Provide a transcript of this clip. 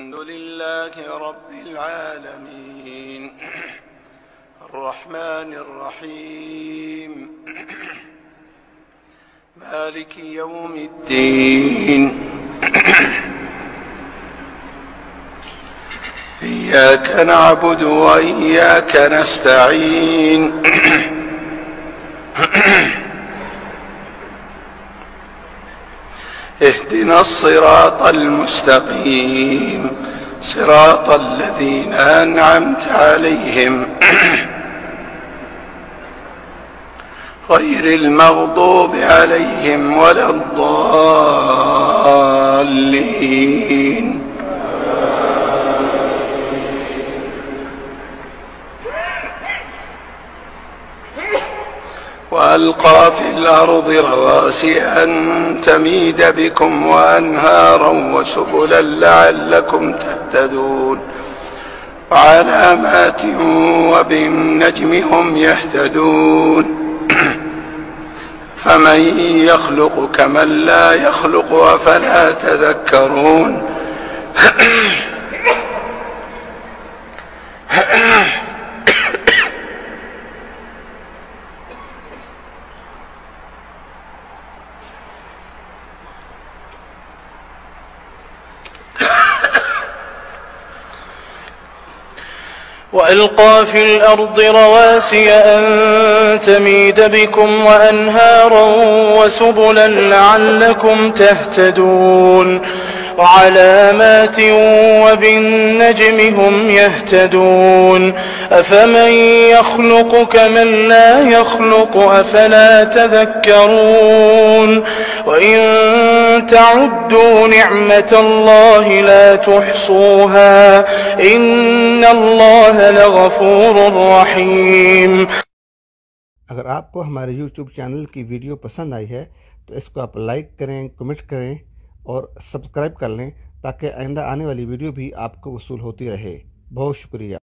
الحمد لله رب العالمين الرحمن الرحيم مالك يوم الدين إياك نعبد وإياك نستعين اهدنا الصراط المستقيم صراط الذين أنعمت عليهم غير المغضوب عليهم ولا الضالين. وألقى في الأرض رواسي أن تميد بكم وأنهارا وسبلا لعلكم تهتدون وعلامات وبالنجم هم يهتدون فمن يخلق كمن لا يخلق أفلا تذكرون. وألقى في الأرض رواسي أن تميد بكم وأنهارا وسبلا لعلكم تهتدون وعلامات وبالنجم هم يهتدون أفمن يخلق كمن لا يخلق أفلا تذكرون وإن تعدوا نعمة الله لا تحصوها إن الله لغفور رحيم। अगर आपको हमारे YouTube चैनल की वीडियो पसंद आई है तो इसको आप लाइक करें, कमेंट करें और सब्सक्राइब कर लें ताकि आइंदा आने वाली वीडियो भी आपको वसूल होती रहे। बहुत शुक्रिया।